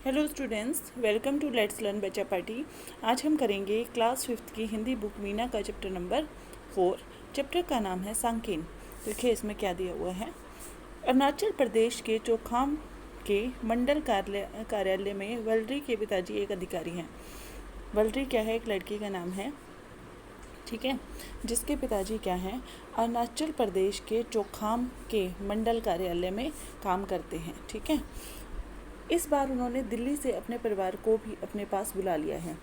Hello students, welcome to let's learn Bachcha party. आज हम करेंगे क्लास 5th की हिंदी बुक मीना का चैप्टर नंबर 4। चैप्टर का नाम है सांकेन। देखिए इसमें क्या दिया हुआ है। अरुणाचल प्रदेश के चौखाम के मंडल कार्यालय में वलरी के पिताजी एक अधिकारी हैं। वलरी क्या है? एक लड़की का नाम है, ठीक है, जिसके पिताजी क्या हैं? अरुणाचल प्रदेश के चौखाम के मंडल कार्यालय में काम करते हैं, ठीक है। इस बार उन्होंने दिल्ली से अपने परिवार को भी अपने पास बुला लिया है।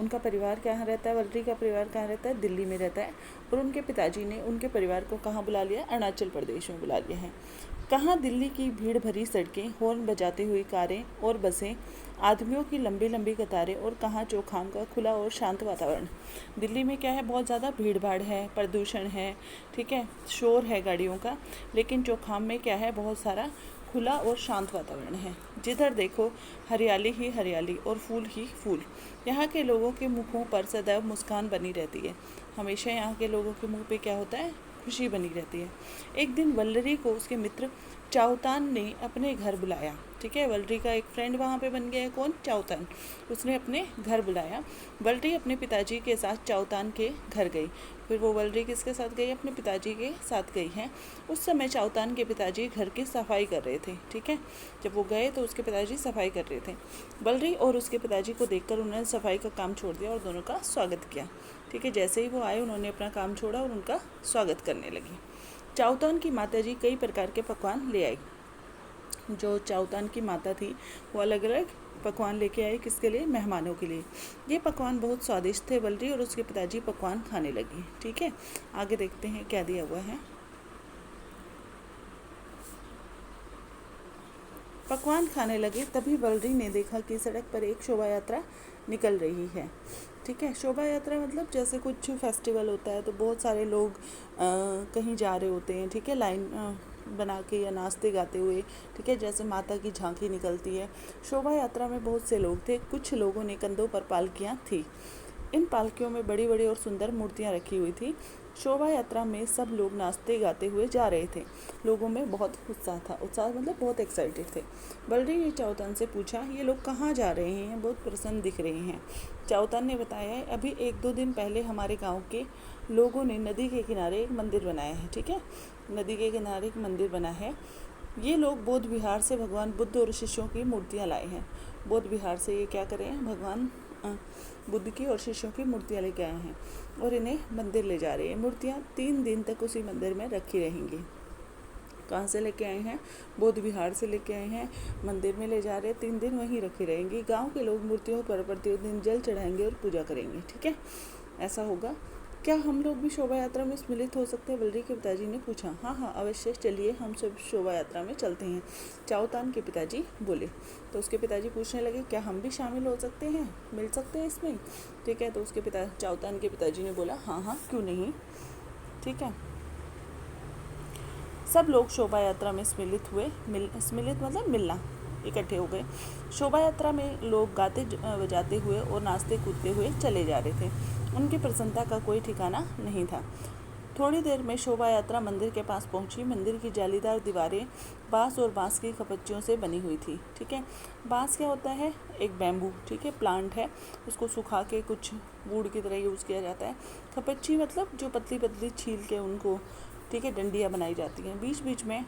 उनका परिवार कहाँ रहता है? वलरी का परिवार कहाँ रहता है? दिल्ली में रहता है। और उनके पिताजी ने उनके परिवार को कहाँ बुला लिया? अरुणाचल प्रदेश में बुला लिया है। कहाँ दिल्ली की भीड़ भरी सड़कें, हॉर्न बजाती हुई कारें और बसें, आदमियों की लंबी लंबी कतारें, और कहाँ चौखाम का खुला और शांत वातावरण। दिल्ली में क्या है? बहुत ज़्यादा भीड़ भाड़ है, प्रदूषण है, ठीक है, शोर है गाड़ियों का। लेकिन चौखाम में क्या है? बहुत सारा खुला और शांत वातावरण है। जिधर देखो हरियाली ही हरियाली और फूल ही फूल। यहाँ के लोगों के मुखों पर सदैव मुस्कान बनी रहती है। हमेशा यहाँ के लोगों के मुंह पे क्या होता है? खुशी बनी रहती है। एक दिन वल्लरी को उसके मित्र चाउतान ने अपने घर बुलाया, ठीक है। वल्लरी का एक फ्रेंड वहाँ पे बन गया है। कौन? चाउतान। उसने अपने घर बुलाया। वल्लरी अपने पिताजी के साथ चाउतान के घर गई। फिर वो वल्लरी किसके साथ गई? अपने पिताजी के साथ गई है। उस समय चाउतान के पिताजी घर की सफाई कर रहे थे, ठीक है। जब वो गए तो उसके पिताजी सफाई कर रहे थे। वल्लरी और उसके पिताजी को देखकर उन्होंने सफाई का काम छोड़ दिया और दोनों का स्वागत किया, ठीक है। जैसे ही वो आए उन्होंने अपना काम छोड़ा और उनका स्वागत करने लगी। चाउतान की माताजी कई प्रकार के पकवान ले आई। जो चाउतान की माता थी वो अलग अलग पकवान लेके आई। किसके लिए? मेहमानों के लिए। ये पकवान बहुत स्वादिष्ट थे। वल्लरी और उसके पिताजी पकवान खाने लगी, ठीक है। आगे देखते हैं क्या दिया हुआ है। पकवान खाने लगे तभी वल्लरी ने देखा कि सड़क पर एक शोभा यात्रा निकल रही है, ठीक है। शोभा यात्रा मतलब जैसे कुछ फेस्टिवल होता है तो बहुत सारे लोग कहीं जा रहे होते हैं, ठीक है, लाइन बना के या नाचते गाते हुए, ठीक है। जैसे माता की झांकी निकलती है। शोभा यात्रा में बहुत से लोग थे। कुछ लोगों ने कंधों पर पालकियाँ थी। इन पालकियों में बड़ी बड़ी और सुंदर मूर्तियाँ रखी हुई थी। शोभा यात्रा में सब लोग नाचते गाते हुए जा रहे थे। लोगों में बहुत उत्साह था। उत्साह मतलब बहुत एक्साइटेड थे। वल्लरी ने चाउतान से पूछा, ये लोग कहाँ जा रहे हैं? बहुत प्रसन्न दिख रहे हैं। चाउतान ने बताया, अभी 1-2 दिन पहले हमारे गांव के लोगों ने नदी के किनारे एक मंदिर बनाया है, ठीक है। नदी के किनारे एक मंदिर बना है। ये लोग बौद्ध विहार से भगवान बुद्ध और शिष्यों की मूर्तियाँ लाए हैं। बौद्ध विहार से ये क्या करें? भगवान बुद्ध की और शिष्यों की मूर्तियाँ लेके आए हैं और इन्हें मंदिर ले जा रहे हैं। मूर्तियाँ 3 दिन तक उसी मंदिर में रखी रहेंगी। कहाँ से लेके आए हैं? बौद्ध विहार से लेके आए हैं, मंदिर में ले जा रहे हैं, 3 दिन वहीं रखी रहेंगी। गांव के लोग मूर्तियों पर प्रतिदिन जल चढ़ाएंगे और पूजा करेंगे, ठीक है। ऐसा होगा। क्या हम लोग भी शोभा यात्रा में सम्मिलित हो सकते हैं? वल्लरी के पिताजी ने पूछा। हाँ हाँ अवश्य, चलिए हम सब शोभा यात्रा में चलते हैं, चाउतान के पिताजी बोले। तो उसके पिताजी पूछने लगे, क्या हम भी शामिल हो सकते हैं, मिल सकते हैं इसमें, ठीक है। तो उसके चाउतान के पिताजी ने बोला, हाँ हाँ क्यों नहीं, ठीक है। सब लोग शोभा यात्रा में सम्मिलित हुए। सम्मिलित मतलब मिलना, इकट्ठे हो गए। शोभा यात्रा में लोग गाते बजाते हुए और नाचते कूदते हुए चले जा रहे थे। उनकी प्रसन्नता का कोई ठिकाना नहीं था। थोड़ी देर में शोभा यात्रा मंदिर के पास पहुंची। मंदिर की जालीदार दीवारें बांस और बांस की खपच्चियों से बनी हुई थी, ठीक है। बांस क्या होता है? एक बैम्बू, ठीक है, प्लांट है। उसको सुखा के कुछ वुड की तरह यूज़ किया जाता है। खपच्ची मतलब जो पतली पतली छील के उनको, ठीक है, डंडियाँ बनाई जाती हैं। बीच बीच में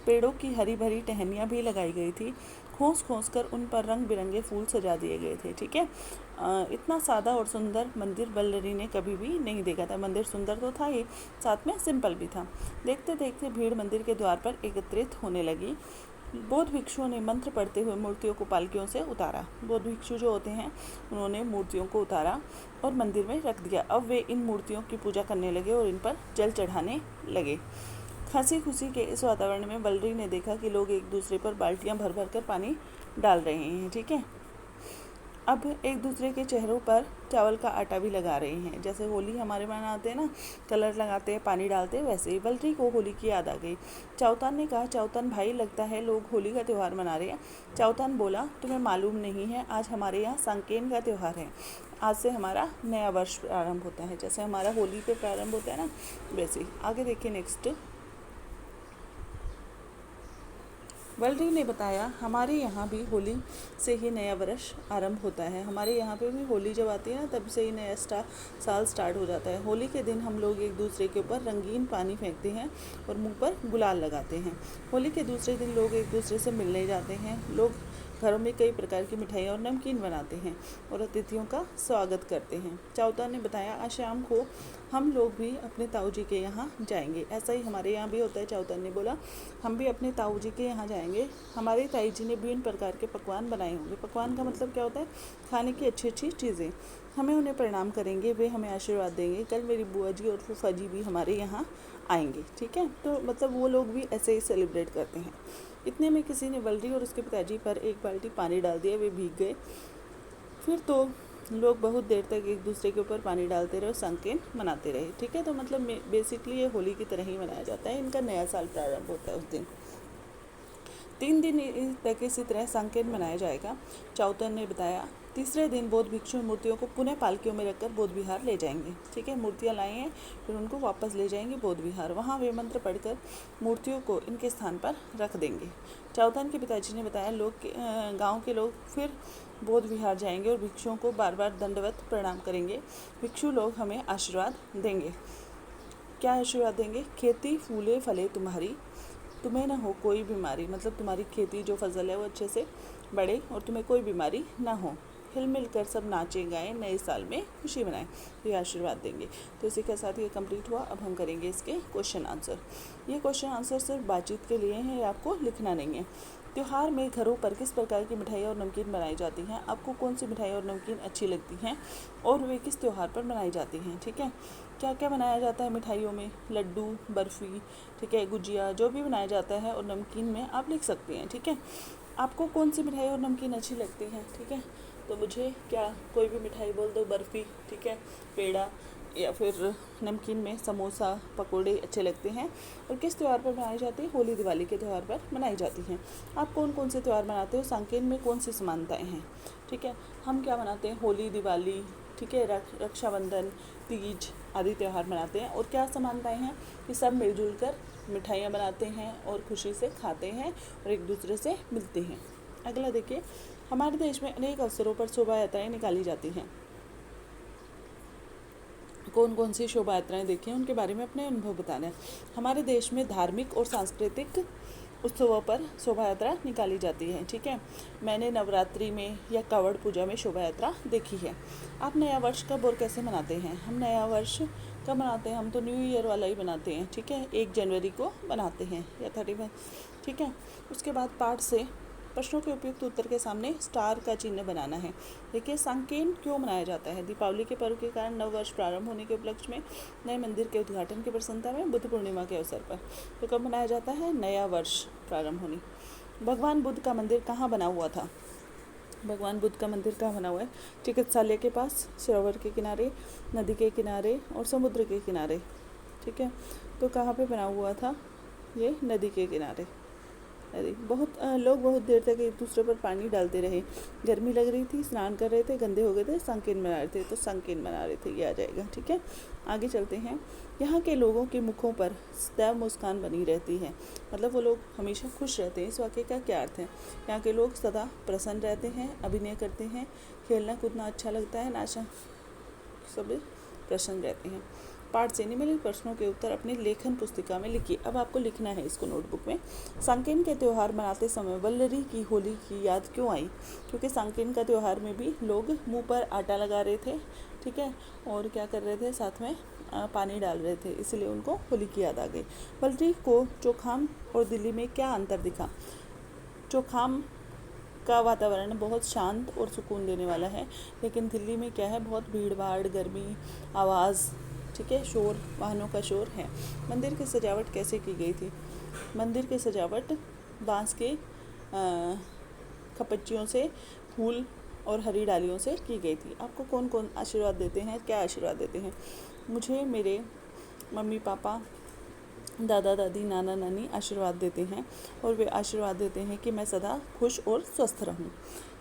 पेड़ों की हरी भरी टहनियाँ भी लगाई गई थी। खोस खोस कर उन पर रंग बिरंगे फूल सजा दिए गए थे, ठीक है। इतना सादा और सुंदर मंदिर वल्लरी ने कभी भी नहीं देखा था। मंदिर सुंदर तो था ही, साथ में सिंपल भी था। देखते देखते भीड़ मंदिर के द्वार पर एकत्रित होने लगी। बौद्ध भिक्षुओं ने मंत्र पढ़ते हुए मूर्तियों को पालकियों से उतारा। बौद्ध भिक्षु जो होते हैं उन्होंने मूर्तियों को उतारा और मंदिर में रख दिया। अब वे इन मूर्तियों की पूजा करने लगे और इन पर जल चढ़ाने लगे। हंसी खुशी के इस वातावरण में वल्लरी ने देखा कि लोग एक दूसरे पर बाल्टियां भर भर कर पानी डाल रहे हैं, ठीक है। अब एक दूसरे के चेहरों पर चावल का आटा भी लगा रहे हैं। जैसे होली हमारे मनाते हैं ना, कलर लगाते हैं, पानी डालते हैं, वैसे ही वल्लरी को होली की याद आ गई। चाउतान ने कहा, चाउतान भाई लगता है लोग होली का त्यौहार मना रहे हैं। चाउतान बोला, तुम्हें मालूम नहीं है, आज हमारे यहाँ सांकेन का त्यौहार है। आज से हमारा नया वर्ष प्रारंभ होता है। जैसे हमारा होली पे प्रारंभ होता है ना, वैसे ही। आगे देखिए नेक्स्ट। बलरी ने बताया, हमारे यहाँ भी होली से ही नया वर्ष आरंभ होता है। हमारे यहाँ पे भी होली जब आती है ना, तब से ही नया साल स्टार्ट हो जाता है। होली के दिन हम लोग एक दूसरे के ऊपर रंगीन पानी फेंकते हैं और मुंह पर गुलाल लगाते हैं। होली के दूसरे दिन लोग एक दूसरे से मिलने जाते हैं। लोग घरों में कई प्रकार की मिठाइयाँ और नमकीन बनाते हैं और अतिथियों का स्वागत करते हैं। चाउता ने बताया, आज शाम को हम लोग भी अपने ताऊ जी के यहाँ जाएंगे। ऐसा ही हमारे यहाँ भी होता है। चाउता ने बोला, हम भी अपने ताऊ जी के यहाँ जाएंगे। हमारी ताई जी ने विभिन्न प्रकार के पकवान बनाए होंगे। पकवान का मतलब क्या होता है? खाने की अच्छी अच्छी चीज़ें। हमें उन्हें प्रणाम करेंगे, वे हमें आशीर्वाद देंगे। कल मेरी बुआ जी और फूफा जी भी हमारे यहाँ आएंगे। ठीक है, तो मतलब वो लोग भी ऐसे ही सेलिब्रेट करते हैं। इतने में किसी ने बलरी और उसके पिताजी पर एक बाल्टी पानी डाल दिया। वे भीग गए। फिर तो लोग बहुत देर तक एक दूसरे के ऊपर पानी डालते रहे और संकेन मनाते रहे। ठीक है, तो मतलब बेसिकली ये होली की तरह ही मनाया जाता है। इनका नया साल प्रारंभ होता है उस दिन। 3 दिन तक इसी तरह संकेन मनाया जाएगा। चाउतन ने बताया, तीसरे दिन बौद्ध भिक्षु मूर्तियों को पुनः पालकियों में रखकर बौद्ध विहार ले जाएंगे। ठीक है, मूर्तियाँ लाए हैं, फिर उनको वापस ले जाएंगे बौद्ध विहार। वहाँ वे मंत्र पढ़कर मूर्तियों को इनके स्थान पर रख देंगे। चाउतन के पिताजी ने बताया, गाँव के लोग फिर बौद्ध विहार जाएंगे और भिक्षुओं को बार बार दंडवत प्रणाम करेंगे। भिक्षु लोग हमें आशीर्वाद देंगे। क्या आशीर्वाद देंगे? खेती फूले फले तुम्हारी, तुम्हें ना हो कोई बीमारी। मतलब तुम्हारी खेती जो फसल है वो अच्छे से बढ़े और तुम्हें कोई बीमारी ना हो। हिल मिल कर सब नाचें गाएं, नए साल में खुशी मनाएं। तो ये आशीर्वाद देंगे। तो इसी के साथ ये कंप्लीट हुआ। अब हम करेंगे इसके क्वेश्चन आंसर। ये क्वेश्चन आंसर सिर्फ बातचीत के लिए हैं, आपको लिखना नहीं है। त्योहार में घरों पर किस प्रकार की मिठाई और नमकीन बनाई जाती हैं? आपको कौन सी मिठाई और नमकीन अच्छी लगती हैं और वे किस त्यौहार पर बनाई जाती हैं? ठीक है, क्या क्या बनाया जाता है मिठाइयों में? लड्डू, बर्फ़ी, ठीक है, गुजिया, जो भी बनाया जाता है। और नमकीन में आप लिख सकते हैं। ठीक है, आपको कौन सी मिठाई और नमकीन अच्छी लगती हैं? ठीक है, तो मुझे क्या कोई भी मिठाई बोल दो, बर्फ़ी, ठीक है, पेड़ा, या फिर नमकीन में समोसा, पकोड़े अच्छे लगते हैं। और किस त्यौहार पर बनाई जाती है? होली दिवाली के त्यौहार पर बनाई जाती हैं। आप कौन कौन से त्यौहार मनाते हो? संकेन में कौन सी समानताएं हैं? ठीक है, हम क्या मनाते हैं? होली, दिवाली, ठीक है, रक्षाबंधन, तीज आदि त्यौहार मनाते हैं। और क्या समानताएं हैं? कि सब मिलजुल कर मिठाइयाँ बनाते हैं और खुशी से खाते हैं और एक दूसरे से मिलते हैं। अगला देखिए, हमारे देश में अनेक अवसरों पर शोभा यात्राएँ निकाली जाती हैं। कौन कौन सी शोभा यात्राएँ देखी हैं, उनके बारे में अपने अनुभव बताना है। हमारे देश में धार्मिक और सांस्कृतिक उत्सवों पर शोभा यात्रा निकाली जाती है। ठीक है, मैंने नवरात्रि में या कावड़ पूजा में शोभा यात्रा देखी है। आप नया वर्ष कब और कैसे मनाते हैं? हम नया वर्ष कब मनाते हैं? हम तो न्यू ईयर वाला ही बनाते हैं। ठीक है, 1 जनवरी को बनाते हैं या 31। ठीक है, उसके बाद पाठ से प्रश्नों के उपयुक्त उत्तर के सामने स्टार का चिन्ह बनाना है। देखिए, संकेन क्यों मनाया जाता है? दीपावली के पर्व के कारण नव वर्ष प्रारंभ होने के उपलक्ष्य में, नए मंदिर के उद्घाटन की प्रसन्नता में, बुद्ध पूर्णिमा के अवसर पर। तो कब मनाया जाता है? नया वर्ष प्रारंभ होने। भगवान बुद्ध का मंदिर कहाँ बना हुआ था? भगवान बुद्ध का मंदिर कहाँ बना हुआ है? चिकित्सालय के पास, सरोवर के किनारे, नदी के किनारे और समुद्र के किनारे। ठीक है, तो कहाँ पे बना हुआ था? ये नदी के किनारे। अरे लोग बहुत देर तक एक दूसरे पर पानी डालते रहे। गर्मी लग रही थी, स्नान कर रहे थे, गंदे हो गए थे, संकेन मना रहे थे। तो संकेन मना रहे थे, ये आ जाएगा। ठीक है, आगे चलते हैं। यहाँ के लोगों के मुखों पर सदैव मुस्कान बनी रहती है। मतलब वो लोग हमेशा खुश रहते हैं। इस वाक्य का क्या अर्थ है? यहाँ के लोग सदा प्रसन्न रहते हैं, अभिनय करते हैं, खेलना कूदना अच्छा लगता है, नाचना, सब प्रसन्न रहते हैं। पाठ से निम्नलिखित प्रश्नों के उत्तर अपनी लेखन पुस्तिका में लिखिए। अब आपको लिखना है इसको नोटबुक में। संकेन के त्यौहार मनाते समय वल्लरी की होली की याद क्यों आई? क्योंकि संकेन का त्यौहार में भी लोग मुंह पर आटा लगा रहे थे। ठीक है, और क्या कर रहे थे? साथ में पानी डाल रहे थे, इसलिए उनको होली की याद आ गई। वल्लरी को चोखाम और दिल्ली में क्या अंतर दिखा? चोखाम का वातावरण बहुत शांत और सुकून देने वाला है, लेकिन दिल्ली में क्या है? बहुत भीड़ भाड़, गर्मी, आवाज़, ठीक है, शोर, वाहनों का शोर है। मंदिर की सजावट कैसे की गई थी? मंदिर की सजावट बांस के खपच्चियों से, फूल और हरी डालियों से की गई थी। आपको कौन कौन आशीर्वाद देते हैं? क्या आशीर्वाद देते हैं? मुझे मेरे मम्मी पापा, दादा दादी, नाना नानी आशीर्वाद देते हैं और वे आशीर्वाद देते हैं कि मैं सदा खुश और स्वस्थ रहूं।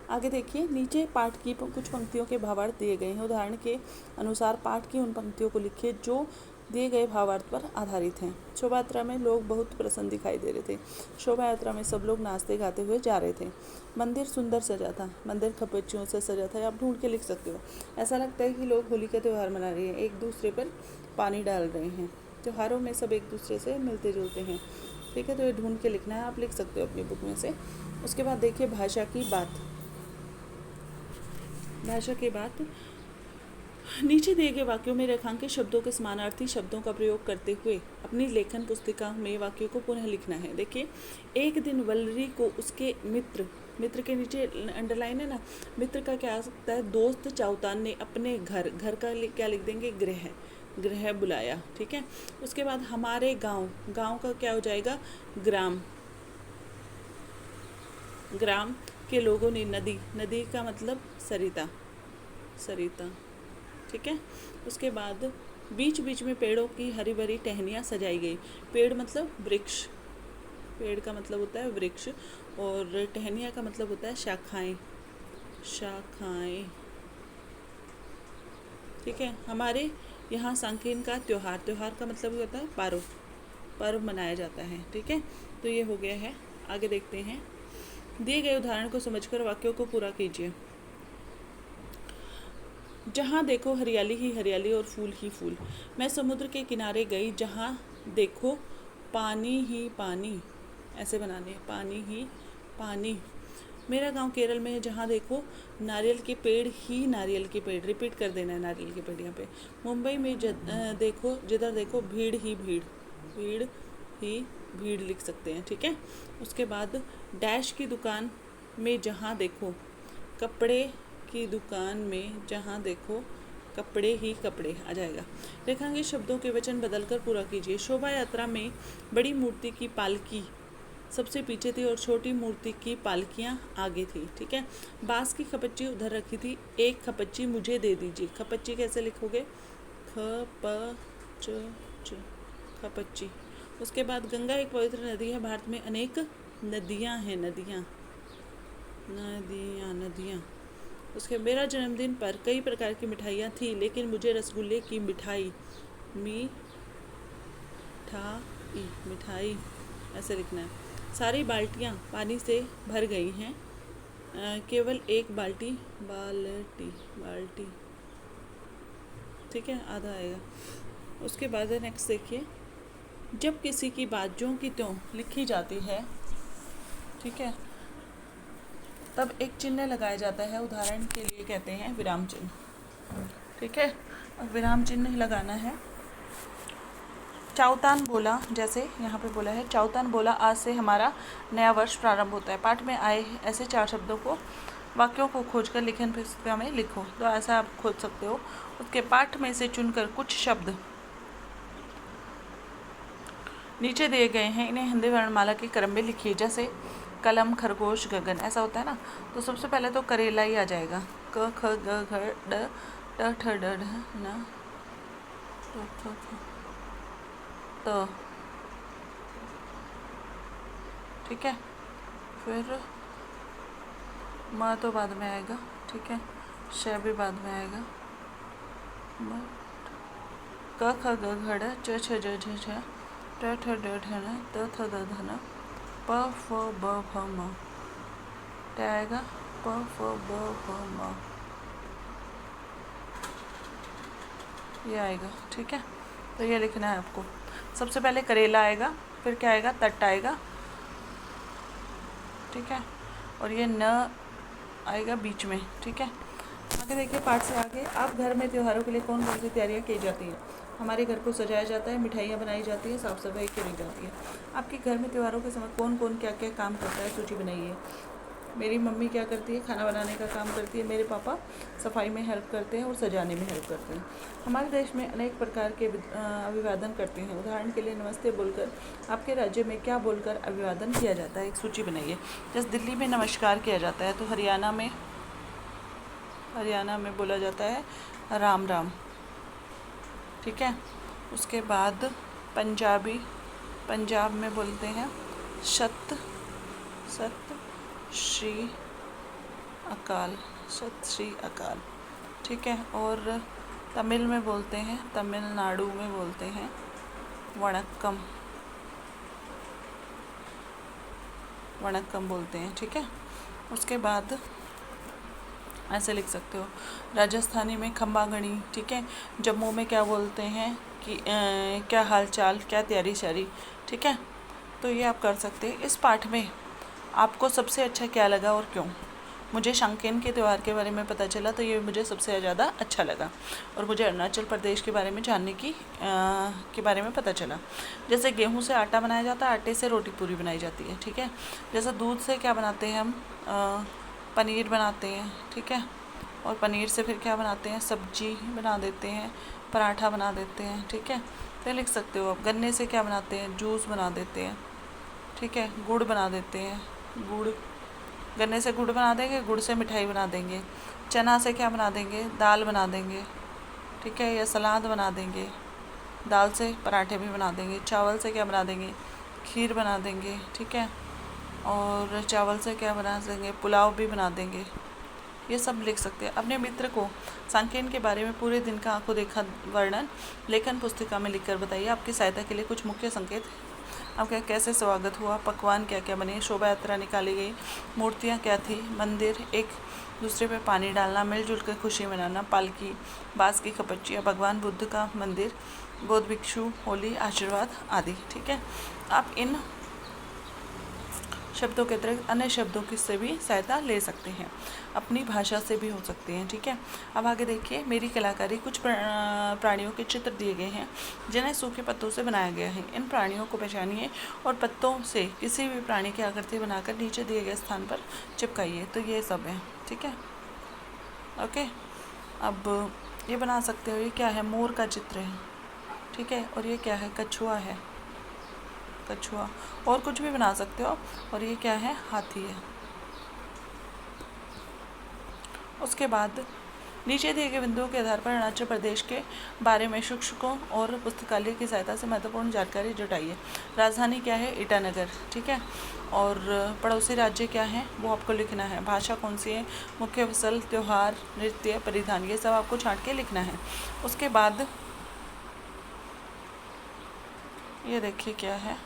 आगे देखिए, नीचे पाठ की कुछ पंक्तियों के भावार्थ दिए गए हैं। उदाहरण के अनुसार पाठ की उन पंक्तियों को लिखिए जो दिए गए भावार्थ पर आधारित हैं। शोभा यात्रा में लोग बहुत प्रसन्न दिखाई दे रहे थे। शोभा यात्रा में सब लोग नाचते गाते हुए जा रहे थे। मंदिर सुंदर सजा था। मंदिर खपच्चियों से सजा था। आप ढूंढ के लिख सकते हो। ऐसा लगता है कि लोग होली का त्यौहार मना रहे हैं, एक दूसरे पर पानी डाल रहे हैं। त्योहारों में सब एक दूसरे से मिलते जुलते हैं। ठीक है, तो ये ढूंढ के लिखना है, आप लिख सकते हो अपनी बुक में से। उसके बाद देखिए भाषा की बात। भाषा की बात, नीचे दिए गए वाक्यों में रेखांकित शब्दों के समानार्थी शब्दों का प्रयोग करते हुए अपनी लेखन पुस्तिका में वाक्यों को पुनः लिखना है। देखिए, एक दिन वल्लरी को उसके मित्र के नीचे अंडरलाइन है ना, मित्र का क्या आ सकता है, दोस्त चाउतान ने अपने घर का क्या लिख देंगे, गृह बुलाया। ठीक है, उसके बाद हमारे गांव का क्या हो जाएगा, ग्राम के लोगों ने नदी का मतलब सरिता। ठीक है, उसके बाद बीच बीच में पेड़ों की हरी भरी टहनियाँ सजाई गई। पेड़ मतलब वृक्ष, पेड़ का मतलब होता है वृक्ष, और टहनियाँ का मतलब होता है शाखाएं। ठीक है, हमारे यहाँ सांकेन का त्योहार का मतलब होता है पर्व मनाया जाता है। ठीक है, तो ये हो गया है। आगे देखते हैं। दिए गए उदाहरण को समझकर वाक्यों को पूरा कीजिए। जहाँ देखो हरियाली ही हरियाली और फूल ही फूल। मैं समुद्र के किनारे गई, जहाँ देखो पानी ही पानी। ऐसे बनाने, पानी ही पानी। मेरा गांव केरल में है, जहाँ देखो नारियल के पेड़ ही नारियल के पेड़। रिपीट कर देना है नारियल के पेड़ यहाँ पे। मुंबई में जिधर देखो भीड़ ही भीड़ लिख सकते हैं। ठीक है, उसके बाद डैश की दुकान में जहाँ देखो, कपड़े की दुकान में जहाँ देखो कपड़े ही कपड़े आ जाएगा। रेखांकित शब्दों के वचन बदलकर पूरा कीजिए। शोभा यात्रा में बड़ी मूर्ति की पालकी सबसे पीछे थी और छोटी मूर्ति की पालकियाँ आगे थी। ठीक है, बांस की खपच्ची उधर रखी थी, एक खपच्ची मुझे दे दीजिए। खपच्ची कैसे लिखोगे, खपच्ची। उसके बाद गंगा एक पवित्र नदी है। भारत में अनेक नदियाँ हैं, नदियाँ। उसके मेरा जन्मदिन पर कई प्रकार की मिठाइयाँ थी, लेकिन मुझे रसगुल्ले की मिठाई ऐसे लिखना है। सारी बाल्टियाँ पानी से भर गई हैं, केवल एक बाल्टी। ठीक है, आधा आएगा। उसके बाद नेक्स्ट देखिए। जब किसी की बात ज्यों की त्यों लिखी जाती है, ठीक है, तब एक चिन्ह लगाया जाता है। उदाहरण के लिए कहते हैं विराम चिन्ह। ठीक है, अब विराम चिन्ह लगाना है। चाउतान बोला, जैसे यहाँ पे बोला है, चाउतान बोला आज से हमारा नया वर्ष प्रारंभ होता है। पाठ में आए ऐसे 4 शब्दों को, वाक्यों को खोजकर लेखन पुस्तिका में लिखो। तो ऐसा आप खोज सकते हो। उसके पाठ में से चुनकर कुछ शब्द नीचे दिए गए हैं, इन्हें हिंदी वर्णमाला के क्रम में लिखिए। जैसे कलम, खरगोश, गगन, ऐसा होता है ना। तो सबसे पहले तो करेला ही आ जाएगा। क ख ग घ ड ट ठ ड ढ न त। ठीक है, फिर म तो बाद में आएगा। ठीक है, श भी बाद में आएगा। क ख ग घ ड़ च छ ज झ झ ट ठ ड ढ न त थ द ध न प फ ब भ म। क्या आएगा, प फ ब भ म, ये आएगा। ठीक है, तो ये लिखना है आपको। सबसे पहले करेला आएगा, फिर क्या आएगा, तट आएगा। ठीक है, और ये न आएगा बीच में। ठीक है, आगे देखिए। पाठ से आगे, आप घर में त्योहारों के लिए कौन कौन सी तैयारियाँ की जाती हैं। हमारे घर को सजाया जाता है, मिठाइयाँ बनाई जाती हैं, साफ़ सफाई करी जाती है। आपके घर में त्योहारों के समय कौन कौन क्या क्या काम करता है, सूची बनाइए। मेरी मम्मी क्या करती है, खाना बनाने का काम करती है। मेरे पापा सफाई में हेल्प करते हैं और सजाने में हेल्प करते हैं। हमारे देश में अनेक प्रकार के अभिवादन करते हैं। उदाहरण के लिए नमस्ते बोलकर आपके राज्य में क्या बोलकर अभिवादन किया जाता है, एक सूची बनाइए। जैसे दिल्ली में नमस्कार किया जाता है, तो हरियाणा में बोला जाता है राम राम। ठीक है, उसके बाद पंजाब में बोलते हैं सत श्री अकाल। ठीक है, और तमिल में बोलते हैं, तमिलनाडु में बोलते हैं वणक्कम, वणक्कम बोलते हैं। ठीक है, उसके बाद ऐसे लिख सकते हो, राजस्थानी में खम्बा घड़ी। ठीक है, जम्मू में क्या बोलते हैं कि क्या हाल चाल, क्या तैयारी शारी। ठीक है, तो ये आप कर सकते हैं। इस पाठ में आपको सबसे अच्छा क्या लगा और क्यों? मुझे सांकेन के त्यौहार के बारे में पता चला, तो ये मुझे सबसे ज़्यादा अच्छा लगा। और मुझे अरुणाचल प्रदेश के बारे में जानने के बारे में पता चला। जैसे गेहूं से आटा बनाया जाता है, आटे से रोटी पूरी बनाई जाती है। ठीक है, जैसे दूध से क्या बनाते हैं हम, पनीर बनाते हैं। ठीक है, और पनीर से फिर क्या बनाते हैं, सब्जी बना देते हैं, पराठा बना देते हैं। ठीक है, तो लिख सकते हो आप। गन्ने से क्या बनाते हैं, जूस बना देते हैं। ठीक है, गुड़ बना देते हैं, गुड़, गन्ने से गुड़ बना देंगे, गुड़ से मिठाई बना देंगे। चना से क्या बना देंगे, दाल बना देंगे। ठीक है, या सलाद बना देंगे। दाल से पराठे भी बना देंगे। चावल से क्या बना देंगे, खीर बना देंगे। ठीक है, और चावल से क्या बना देंगे, पुलाव भी बना देंगे। ये सब लिख सकते हैं। अपने मित्र को सांकेन के बारे में पूरे दिन का आंखों देखा वर्णन लेखन पुस्तिका में लिखकर बताइए। आपकी सहायता के लिए कुछ मुख्य संकेत, आपका कैसे स्वागत हुआ, पकवान क्या क्या बने, शोभा यात्रा निकाली गई, मूर्तियाँ क्या थी, मंदिर, एक दूसरे पे पानी डालना, मिलजुल कर खुशी मनाना, पालकी, बाँस की खपच्चियाँ, भगवान बुद्ध का मंदिर, बौद्ध भिक्षु, होली, आशीर्वाद आदि। ठीक है, आप इन शब्दों के अतिरिक्त अन्य शब्दों की से भी सहायता ले सकते हैं, अपनी भाषा से भी हो सकते हैं। ठीक है, अब आगे देखिए, मेरी कलाकारी। कुछ प्राणियों के चित्र दिए गए हैं जिन्हें सूखे पत्तों से बनाया गया है। इन प्राणियों को पहचानिए और पत्तों से किसी भी प्राणी की आकृति बनाकर नीचे दिए गए स्थान पर चिपकाइए। तो ये सब है। ठीक है, ओके, अब ये बना सकते हो। ये क्या है, मोर का चित्र है। ठीक है, और ये क्या है, कछुआ है, कछुआ। और कुछ भी बना सकते हो। और ये क्या है, हाथी है। उसके बाद नीचे दिए गए बिंदुओं के आधार पर अरुणाचल प्रदेश के बारे में शिक्षकों और पुस्तकालय की सहायता से महत्वपूर्ण जानकारी जुटाइए। राजधानी क्या है, ईटानगर। ठीक है, और पड़ोसी राज्य क्या है, वो आपको लिखना है। भाषा कौन सी है, मुख्य फसल, त्यौहार, नृत्य, परिधान, ये सब आपको छांट के लिखना है। उसके बाद ये देखिए क्या है,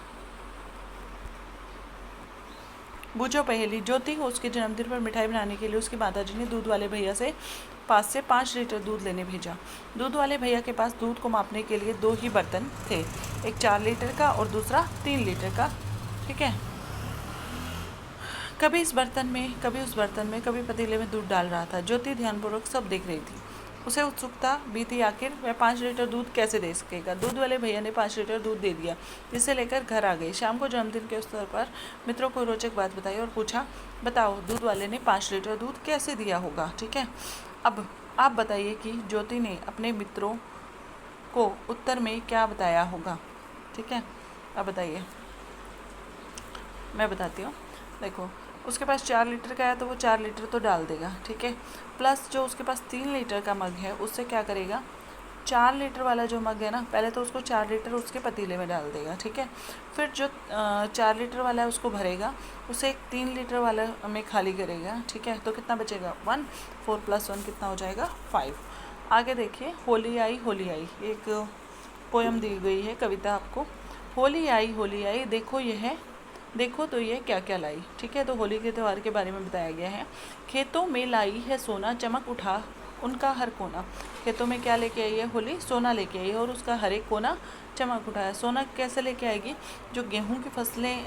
बूझो पहेली। ज्योति को उसके जन्मदिन पर मिठाई बनाने के लिए उसकी माताजी ने दूध वाले भैया से पास से 5 लीटर दूध लेने भेजा। दूध वाले भैया के पास दूध को मापने के लिए 2 ही बर्तन थे, एक 4 लीटर का और दूसरा 3 लीटर का। ठीक है, कभी इस बर्तन में, कभी उस बर्तन में, कभी पतीले में दूध डाल रहा था। ज्योति ध्यानपूर्वक सब देख रही थी। उसे उत्सुकता भी थी, आखिर वह 5 लीटर दूध कैसे दे सकेगा। दूध वाले भैया ने 5 लीटर दूध दे दिया, जिसे लेकर घर आ गई। शाम को जन्मदिन के अवसर पर मित्रों को रोचक बात बताई और पूछा, बताओ दूध वाले ने 5 लीटर दूध कैसे दिया होगा। ठीक है, अब आप बताइए कि ज्योति ने अपने मित्रों को उत्तर में क्या बताया होगा। ठीक है, अब बताइए, मैं बताती हूँ। देखो, उसके पास 4 लीटर का है तो वो 4 लीटर तो डाल देगा। ठीक है, प्लस जो उसके पास 3 लीटर का मग है उससे क्या करेगा, 4 लीटर वाला जो मग है ना, पहले तो उसको 4 लीटर उसके पतीले में डाल देगा। ठीक है, फिर जो 4 लीटर वाला है उसको भरेगा, उसे एक 3 लीटर वाला में खाली करेगा। ठीक है, तो कितना बचेगा, 1, 4 + 1 कितना हो जाएगा, 5। आगे देखिए, होली आई होली आई, एक पोयम दी गई है, कविता आपको। होली आई देखो यह, देखो तो ये क्या क्या लाई। ठीक है, तो होली के त्यौहार के बारे में बताया गया है। खेतों में लाई है सोना, चमक उठा उनका हर कोना। खेतों में क्या लेके आई है होली, सोना लेके आई है, और उसका हर एक कोना चमक उठा है। सोना कैसे लेके आएगी, जो गेहूं की फसलें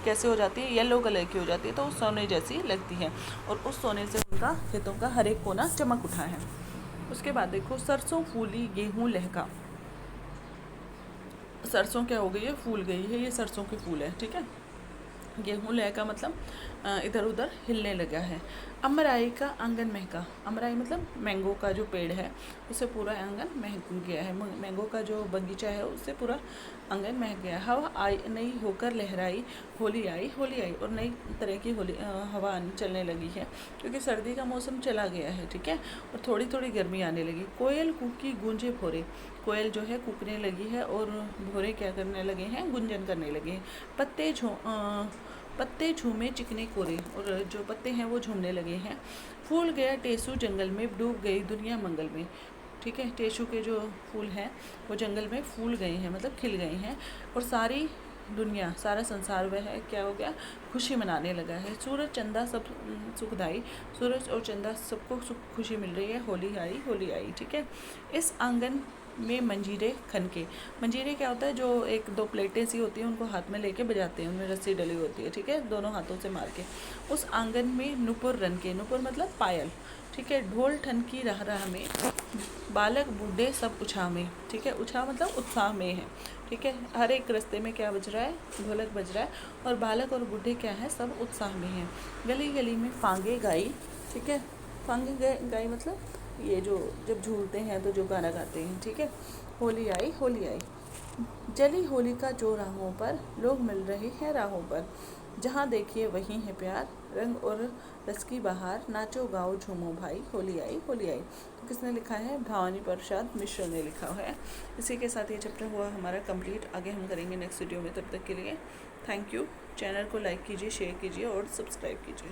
कैसे हो जाती है, येलो कलर की हो जाती है, तो उस सोने जैसी लगती है, और उस सोने से उनका खेतों का हर एक कोना चमक उठा है। उसके बाद देखो, सरसों फूली गेहूँ लहका। सरसों क्या हो गई है, फूल गई है, ये सरसों के फूल है। ठीक है, गेहूँ लय का मतलब इधर उधर हिलने लगा है। अमराई का आंगन महका, अमराई मतलब मैंगो का जो पेड़ है उससे पूरा आंगन महक गया है। मैंगो का जो बगीचा है उससे पूरा आंगन महक गया। हवा आई नई होकर लहराई, होली आई और नई तरह की होली हवा चलने लगी है, क्योंकि सर्दी का मौसम चला गया है। ठीक है, और थोड़ी थोड़ी गर्मी आने लगी। कोयल कूकी गूंजे भोरे, कोयल जो है कूकने लगी है और भोरे क्या करने लगे हैं, गुंजन करने लगे हैं। पत्ते झूमे चिकने कोरे, और जो पत्ते हैं वो झूमने लगे हैं। फूल गया टेसू जंगल में, डूब गई दुनिया मंगल में। ठीक है। टेशु के जो फूल हैं वो जंगल में फूल गए हैं, मतलब खिल गए हैं, और सारी दुनिया, सारा संसार वह है क्या हो गया, खुशी मनाने लगा है। सूरज चंदा सब सुखदाई, सूरज और चंदा सबको सुख खुशी मिल रही है, होली आई होली आई। ठीक है। इस आंगन में मंजीरे खनके, मंजीरे क्या होता है, जो एक दो प्लेटें सी होती हैं, उनको हाथ में लेके बजाते हैं, उनमें रस्सी डली होती है, ठीक है, दोनों हाथों से मार के। उस आंगन में नुपुर रनके, नुपुर मतलब पायल, ठीक है। ढोल ठनकी राह राह में, बालक बूढ़े सब उत्साह में, ठीक है, उत्साह मतलब उत्साह में है, ठीक है। हर एक रास्ते में क्या बज रहा है, ढोलक बज रहा है, और बालक और बूढ़े क्या है, सब उत्साह में हैं। गली गली में फांगे गाई, ठीक है, फांगे गाई मतलब ये जो जब झूलते हैं तो जो गाना गाते हैं, ठीक है। होली आई होली आई, जली होलिका जो राहों पर, लोग मिल रहे हैं राहों पर, जहाँ देखिए वहीं है प्यार, रंग और रस की बहार, नाचो गाओ झूमो भाई, होली आई होली आई। तो किसने लिखा है, भवानी प्रसाद मिश्र ने लिखा है। इसी के साथ ये चैप्टर हुआ हमारा कंप्लीट। आगे हम करेंगे नेक्स्ट वीडियो में, तब तक के लिए थैंक यू। चैनल को लाइक कीजिए, शेयर कीजिए और सब्सक्राइब कीजिए।